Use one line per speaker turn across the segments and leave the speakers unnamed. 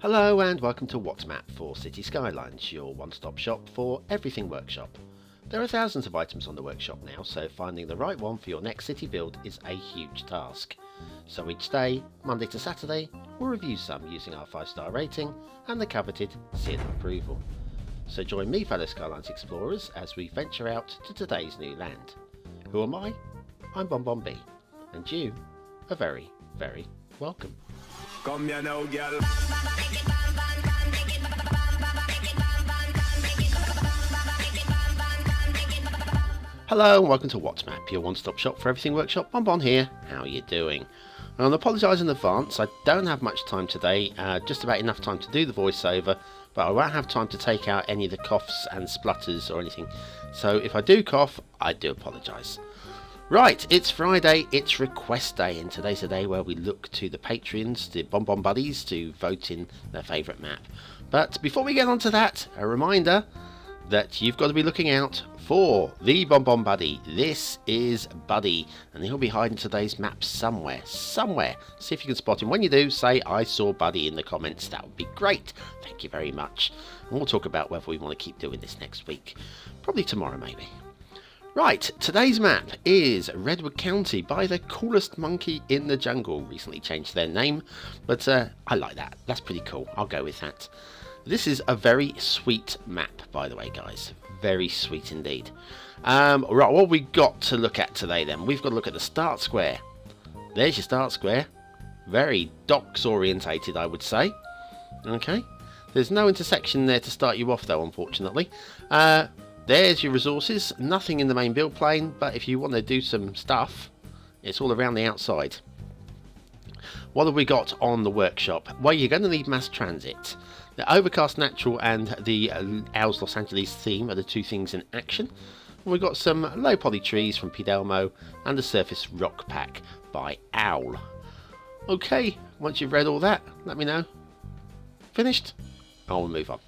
Hello and welcome to What's Map for Cities Skylines, your one-stop shop for everything workshop. There are thousands of items on the workshop now, so finding the right one for your next city build is a huge task. So each day, Monday to Saturday, we'll review some using our 5-star rating and the coveted seal of approval. So join me, fellow Skylines explorers, as we venture out to today's new land. Who am I? I'm BonBonB, and you are very, very welcome.
Come here now, girl.
Hello and welcome to What's Map, your one-stop shop for everything workshop. BonBon here. How are you doing? And I apologise in advance. I don't have much time today, just about enough time to do the voiceover, but I won't have time to take out any of the coughs and splutters or anything. So if I do cough, I do apologise. Right, it's Friday, it's request day, and today's the day where we look to the Patreons, the BonBon buddies, to vote in their favourite map. But before we get on to that, a reminder that you've got to be looking out for the BonBon buddy. This is Buddy, and he'll be hiding today's map somewhere. See if you can spot him. When you do, say I saw Buddy in the comments. That would be great. Thank you very much. And we'll talk about whether we want to keep doing this next week. Probably tomorrow, maybe. Right, today's map is Redwood County by the coolest monkey in the jungle. Recently changed their name, but I like that. That's pretty cool. I'll go with that. This is a very sweet map, by the way, guys. Very sweet indeed. Right, what have we got to look at today then? We've got to look at the start square. There's your start square. Very docks orientated, I would say. Okay. There's no intersection there to start you off, though, unfortunately. There's your resources. Nothing in the main build plane, but if you want to do some stuff, it's all around the outside. What have we got on the workshop? Well, you're going to need mass transit. The Overcast Natural and the Owls Los Angeles theme are the two things in action. We've got some low poly trees from Pidelmo and the Surface Rock Pack by Owl. Okay, once you've read all that, let me know. Finished? I'll move on.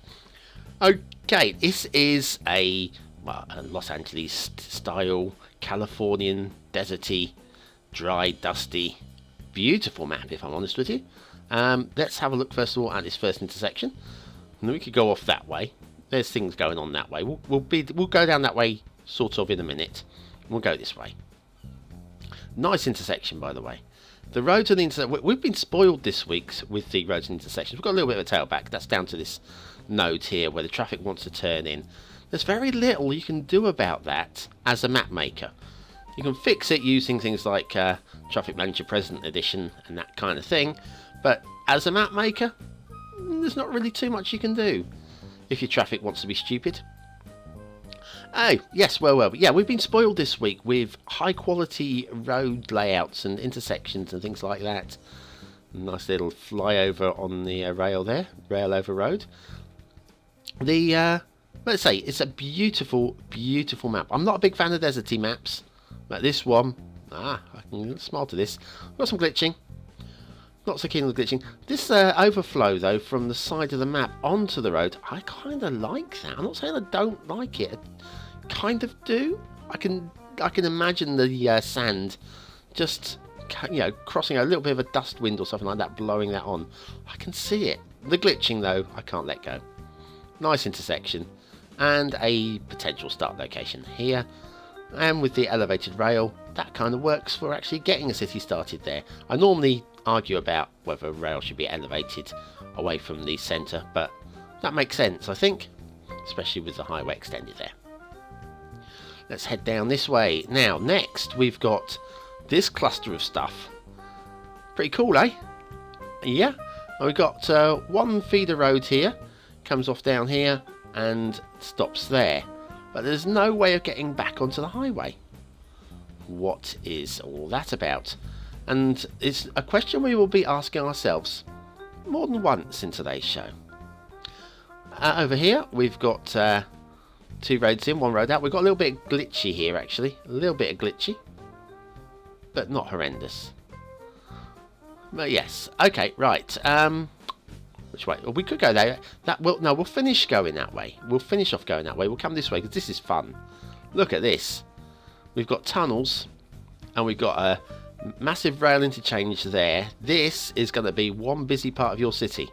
Okay, this is a Los Angeles style, Californian, deserty, dry, dusty, beautiful map, if I'm honest with you. Let's have a look first of all at this first intersection, and then we could go off that way. There's things going on that way. We'll go down that way sort of in a minute. We'll go this way. Nice intersection, by the way. The roads and the intersection. We've been spoiled this week with the roads and intersections. We've got a little bit of a tailback. That's down to this node here where the traffic wants to turn in. There's very little you can do about that as a map maker. You can fix it using things like Traffic Manager Present Edition and that kind of thing, but as a map maker, there's not really too much you can do if your traffic wants to be stupid. Oh, yes, well, yeah, we've been spoiled this week with high quality road layouts and intersections and things like that. Nice little flyover on the rail there, rail over road. Let's say it's a beautiful, beautiful map. I'm not a big fan of deserty maps, but this one, I can smile to this. Got some glitching. Not so keen on the glitching. This overflow, though, from the side of the map onto the road, I kind of like that. I'm not saying I don't like it. I kind of do. I can imagine the sand just, crossing a little bit of a dust wind or something like that, blowing that on. I can see it. The glitching, though, I can't let go. Nice intersection. And a potential start location here. And with the elevated rail, that kind of works for actually getting a city started there. I normally argue about whether rail should be elevated away from the centre, but that makes sense, I think, especially with the highway extended there. Let's head down this way. Now, next, we've got this cluster of stuff. Pretty cool, eh? Yeah. We've got one feeder road here, comes off down here and stops there. But there's no way of getting back onto the highway. What is all that about? And it's a question we will be asking ourselves more than once in today's show. Over here, we've got two roads in, one road out. We've got a little bit glitchy here, actually. A little bit of glitchy. But not horrendous. But yes. Okay, right. Which way? Well, we could go there. We'll finish going that way. We'll finish off going that way. We'll come this way because this is fun. Look at this. We've got tunnels and we've got a massive rail interchange there. This is going to be one busy part of your city.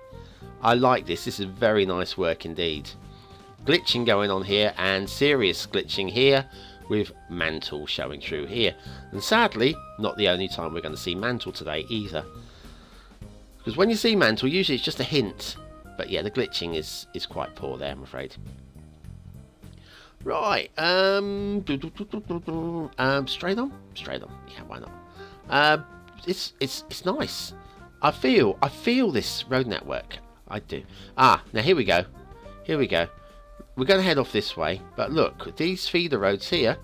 I like this. This is very nice work indeed. Glitching going on here, and serious glitching here, with mantle showing through here. And sadly, not the only time we're going to see mantle today either. Because when you see mantle, usually it's just a hint. But yeah, the glitching is quite poor there, I'm afraid. Right, straight on? Straight on, yeah, why not? It's nice. I feel this road network. I do. Now here we go. Here we go. We're going to head off this way, but look, these feeder roads here,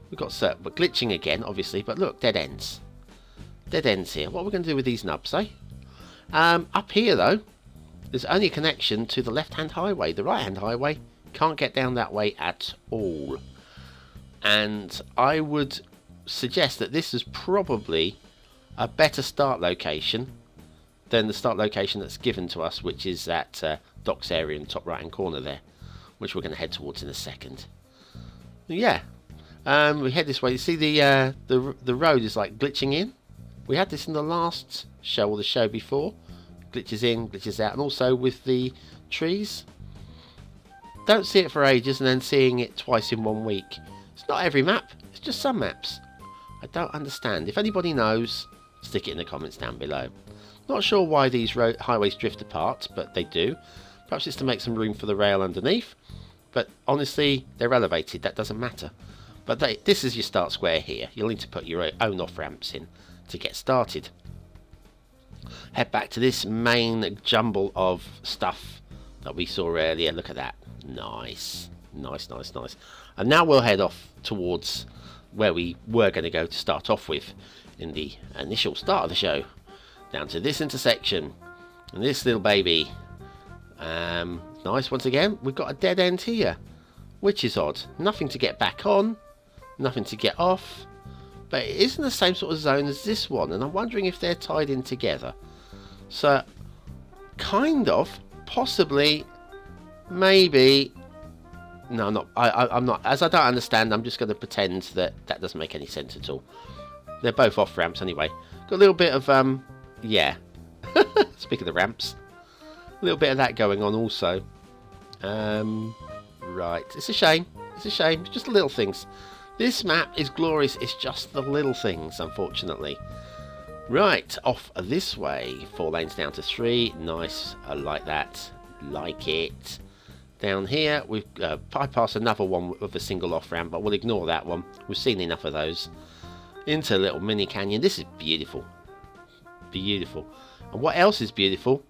we've got certain, but glitching again, obviously, but look, dead ends. Dead ends here. What are we going to do with these nubs, eh? Up here, though, there's only a connection to the left-hand highway. The right-hand highway can't get down that way at all. And I would suggest that this is probably a better start location than the start location that's given to us, which is that docks area in the top right-hand corner there, which we're going to head towards in a second. Yeah, we head this way. You see the road is like glitching in. We had this in the last show or the show before. Glitches in, glitches out, and also with the trees. Don't see it for ages and then seeing it twice in 1 week. It's not every map, it's just some maps. I don't understand. If anybody knows, stick it in the comments down below. Not sure why these highways drift apart, but they do. Perhaps it's to make some room for the rail underneath. But honestly, they're elevated, that doesn't matter. But this is your start square here. You'll need to put your own off-ramps in to get started. Head back to this main jumble of stuff that we saw earlier. Look at that. Nice. Nice, nice, nice. And now we'll head off towards where we were going to go to start off with in the initial start of the show. Down to this intersection. And this little baby. Nice. Once again, we've got a dead end here, which is odd. Nothing to get back on. Nothing to get off. But it isn't the same sort of zone as this one. And I'm wondering if they're tied in together. So, kind of. Possibly. Maybe. No, I'm not. I'm not. As I don't understand, I'm just going to pretend that doesn't make any sense at all. They're both off ramps anyway. Got a little bit of yeah. Speaking of ramps, a little bit of that going on also. Right. It's a shame. It's a shame. It's just the little things. This map is glorious. It's just the little things, unfortunately. Right. Off this way. 4 lanes down to 3. Nice. I like that. Like it. Down here, we've bypassed another one with a single off-ramp, but we'll ignore that one. We've seen enough of those. Into a little mini canyon. This is beautiful. Beautiful. And what else is beautiful?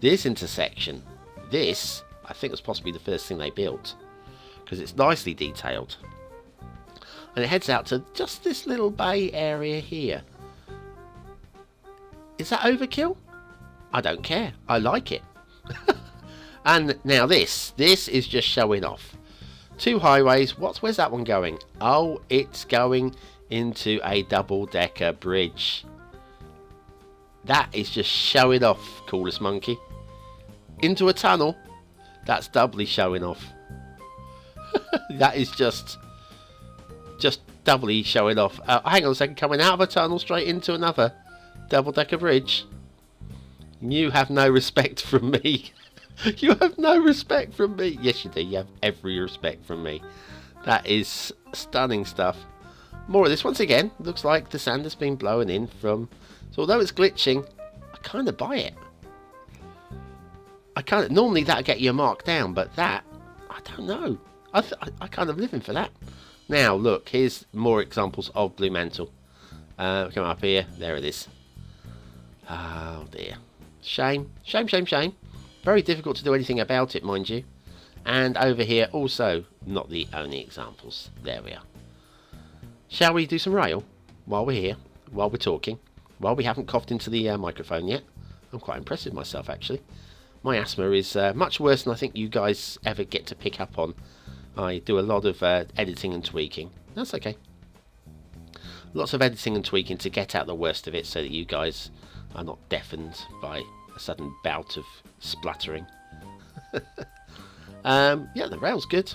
This intersection. This, I think, was possibly the first thing they built. Because it's nicely detailed. And it heads out to just this little bay area here. Is that overkill? I don't care. I like it. And now this is just showing off. 2 highways. Where's that one going? Oh, it's going into a double-decker bridge. That is just showing off, Coolest Monkey. Into a tunnel. That's doubly showing off. That is just doubly showing off. Hang on a second. Coming out of a tunnel straight into another double-decker bridge. You have no respect from me. You have no respect from me. Yes, you do. You have every respect from me. That is stunning stuff. More of this. Once again, looks like the sand has been blown in from... So although it's glitching, I kind of buy it. Normally that'll get you a mark down, but that, I don't know. I kind of living for that. Now, look. Here's more examples of Blue Mantle. Come up here. There it is. Oh, dear. Shame. Shame, shame, shame. Very difficult to do anything about it, mind you. And over here, also, not the only examples. There we are. Shall we do some rail while we're here, while we're talking, while we haven't coughed into the microphone yet? I'm quite impressed with myself, actually. My asthma is much worse than I think you guys ever get to pick up on. I do a lot of editing and tweaking. That's okay. Lots of editing and tweaking to get out the worst of it so that you guys are not deafened by a sudden bout of spluttering. Yeah, the rail's good.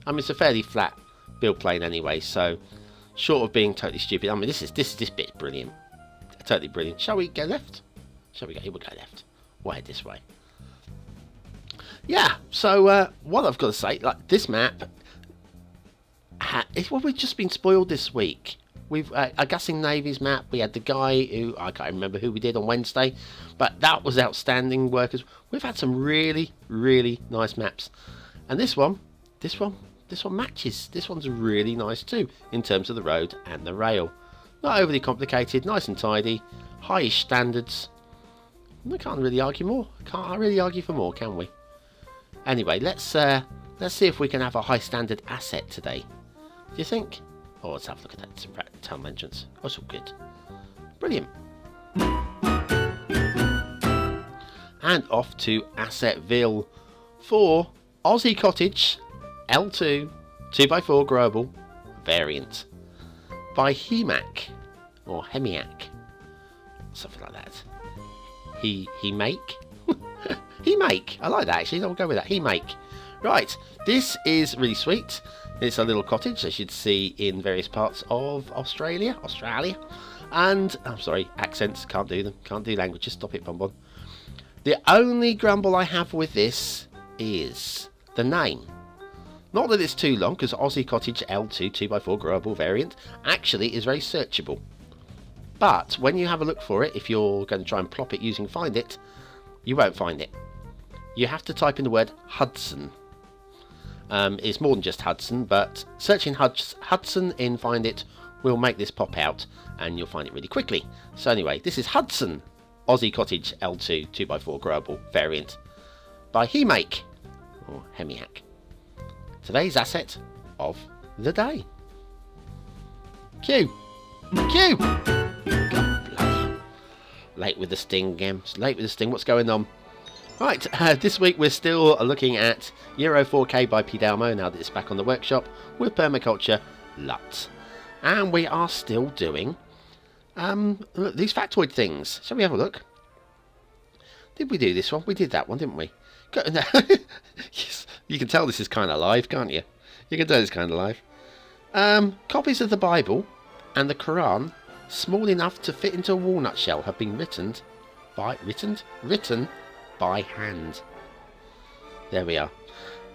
I mean, it's a fairly flat build plane anyway, so short of being totally stupid. I mean, this bit's brilliant. Totally brilliant. Shall we go left? Shall we go? Here we go left. We'll head this way. Yeah, so what I've got to say, like this map, we've just been spoiled this week. We've a Gassing Navy's map. We had the guy who I can't remember who we did on Wednesday, but that was outstanding workers. We've had some really, really nice maps, and this one matches. This one's really nice too in terms of the road and the rail. Not overly complicated, nice and tidy, highish standards. We can't really argue more. Can't really argue for more, can we? Anyway, let's see if we can have a high standard asset today. Do you think? Oh, let's have a look at that town entrance. Oh, it's all good. Brilliant. And off to Assetville for Aussie Cottage L2 2x4 growable variant by Hemac or Hemiac, something like that. He make. He make. I like that actually. I'll go with that. He make. Right. This is really sweet. It's a little cottage, as you'd see in various parts of Australia. And I'm sorry, accents. Can't do them. Can't do languages. Stop it, BonBon. The only grumble I have with this is the name. Not that it's too long, because Aussie Cottage L2 2x4 growable variant actually is very searchable. But when you have a look for it, if you're going to try and plop it using Find It, you won't find it. You have to type in the word Hudson. It's more than just Hudson, but searching Hudson in Find It will make this pop out, and you'll find it really quickly. So anyway, this is Hudson Aussie Cottage L2 2x4 growable variant by Hemake or Hemiac. Today's asset of the day. Q. God bloody. Late with the sting, Gems. Late with the sting. What's going on? Right, this week we're still looking at Euro 4K by Pidalmo, now that it's back on the workshop, with Permaculture LUT. And we are still doing these factoid things. Shall we have a look? Did we do this one? We did that one, didn't we? Yes, you can tell this is kind of live, can't you? You can tell it's kind of live. Copies of the Bible and the Quran, small enough to fit into a walnut shell, have been written by hand. There we are.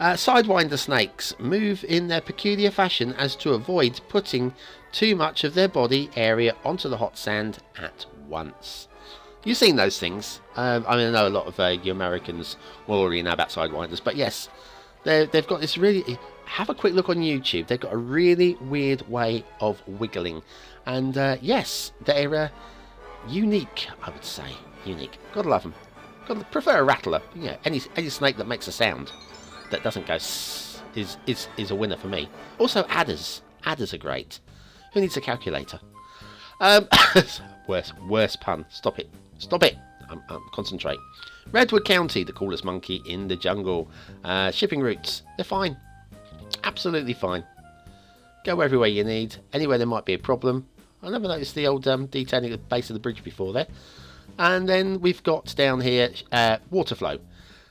Sidewinder snakes move in their peculiar fashion as to avoid putting too much of their body area onto the hot sand at once. You've seen those things. I mean, I know a lot of you Americans will already know about sidewinders, but yes, they've got this really... Have a quick look on YouTube. They've got a really weird way of wiggling. And yes, they're unique, I would say. Unique. Gotta love them. Prefer a rattler. Yeah, any snake that makes a sound that doesn't go is a winner for me. Also adders. Adders are great. Who needs a calculator? Worst pun. Stop it. Concentrate. Redwood County, the coolest monkey in the jungle. Shipping routes. They're fine. Absolutely fine. Go everywhere you need. Anywhere there might be a problem. I never noticed the old detailing at the base of the bridge before there. And then we've got down here water flow.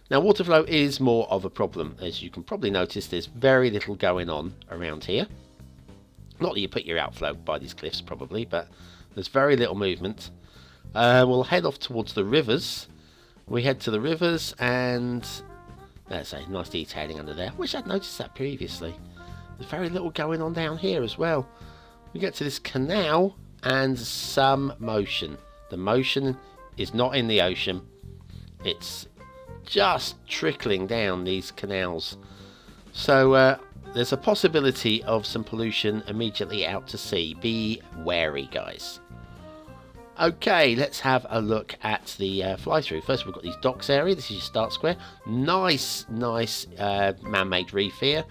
Now water flow is more of a problem. As you can probably notice, there's very little going on around here. Not that you put your outflow by these cliffs probably, but there's very little movement. We'll head off towards the rivers. We head to the rivers and there's a nice detailing under there. Wish I'd noticed that previously. There's very little going on down here as well. We get to this canal and some motion. The motion is not in the ocean. It's just trickling down these canals. So there's a possibility of some pollution immediately out to sea. Be wary, guys. Okay, let's have a look at the fly-through. First, we've got these docks area. This is your start square. Nice man-made reef here.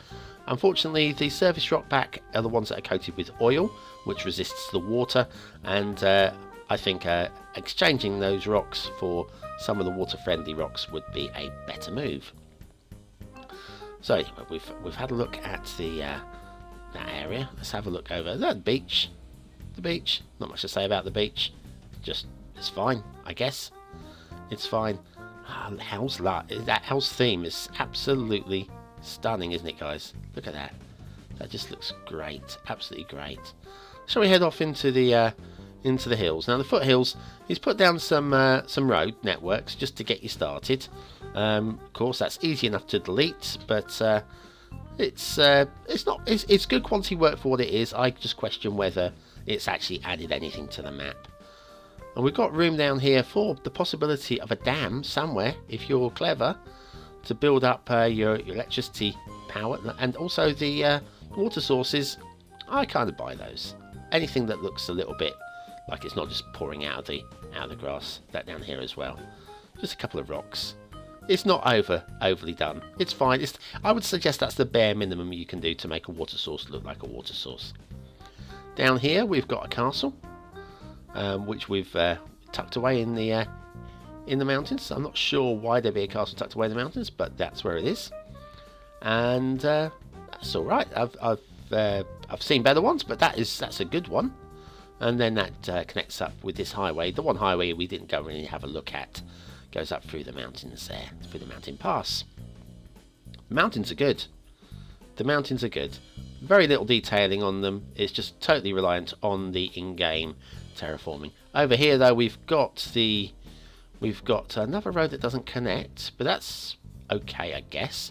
Unfortunately, the surface rock pack are the ones that are coated with oil, which resists the water. And I think exchanging those rocks for some of the water-friendly rocks would be a better move. So anyway, we've had a look at the that area. Let's have a look over the beach. The beach. Not much to say about the beach. Just it's fine, I guess. It's fine. That house theme is absolutely stunning, isn't it, guys? Look at that. That just looks great. Absolutely great. Shall we head off into the into the hills. Now the foothills, he's put down some road networks just to get you started. Of course, that's easy enough to delete, but it's good quality work for what it is. I just question whether it's actually added anything to the map. And we've got room down here for the possibility of a dam somewhere, if you're clever, to build up your electricity power, and also the water sources. I kind of buy those. Anything that looks a little bit like it's not just pouring out of the grass. That down here as well. Just a couple of rocks. It's not overly done. It's fine. I would suggest that's the bare minimum you can do to make a water source look like a water source. Down here we've got a castle, which we've tucked away in the mountains. I'm not sure why there'd be a castle tucked away in the mountains, but that's where it is. And that's all right. I've seen better ones, but that's a good one. And then that connects up with this highway. The one highway we didn't go really have a look at goes up through the mountains there, through the mountain pass. The mountains are good. The mountains are good. Very little detailing on them. It's just totally reliant on the in-game terraforming. Over here, though, we've got another road that doesn't connect, but that's okay, I guess.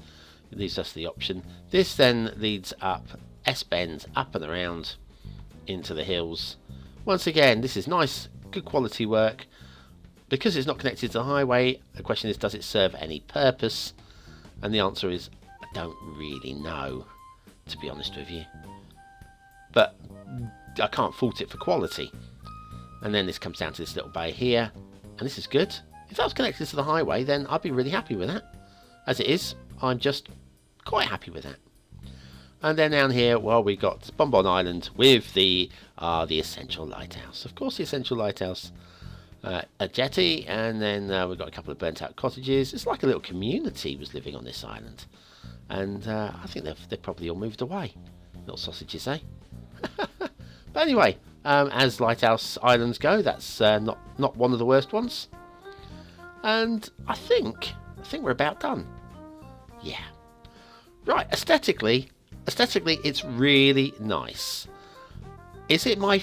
It leaves us the option. This then leads up S-bends up and around into the hills. Once again, this is nice, good quality work. Because it's not connected to the highway, the question is, does it serve any purpose? And the answer is, I don't really know, to be honest with you. But I can't fault it for quality. And then this comes down to this little bay here, and this is good. If that was connected to the highway, then I'd be really happy with that. As it is, I'm just quite happy with that. And then down here, well, we've got BonBon Island with the Essential Lighthouse. Of course, the Essential Lighthouse, a jetty, and then we've got a couple of burnt out cottages. It's like a little community was living on this island. And I think they've probably all moved away. Little sausages, eh? But anyway, as Lighthouse Islands go, that's not one of the worst ones. And I think we're about done. Yeah. Right, aesthetically, it's really nice. Is it my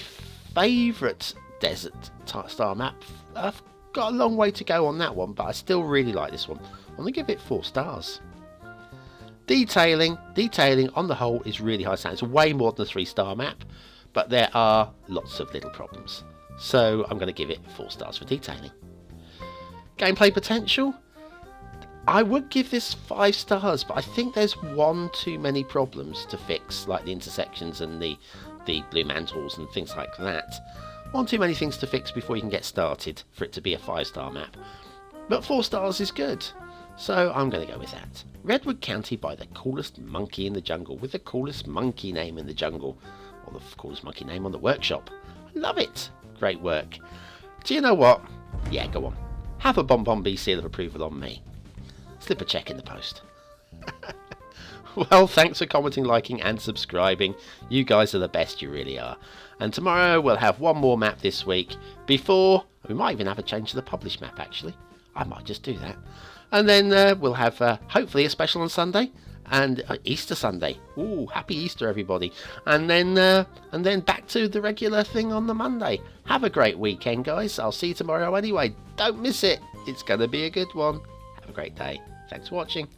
favourite desert star map? I've got a long way to go on that one, but I still really like this one. I'm going to give it 4 stars. Detailing on the whole is really high standard. It's way more than a 3-star map, but there are lots of little problems. So I'm going to give it 4 stars for detailing. Gameplay potential? I would give this 5 stars, but I think there's one too many problems to fix, like the intersections and the blue mantles and things like that. One too many things to fix before you can get started for it to be a 5-star map. But 4 stars is good, so I'm going to go with that. Redwood County by the coolest monkey in the jungle, with the coolest monkey name in the jungle, or the coolest monkey name on the workshop. I love it. Great work. Do you know what? Yeah, go on. Have a BonBonB seal of approval on me. Slip a check in the post. Well, thanks for commenting, liking and subscribing. You guys are the best, you really are. And tomorrow we'll have one more map this week before... We might even have a change to the published map, actually. I might just do that. And then we'll have hopefully a special on Sunday. And Easter Sunday. Ooh, happy Easter, everybody. And then back to the regular thing on the Monday. Have a great weekend, guys. I'll see you tomorrow anyway. Don't miss it. It's going to be a good one. Have a great day. Thanks for watching.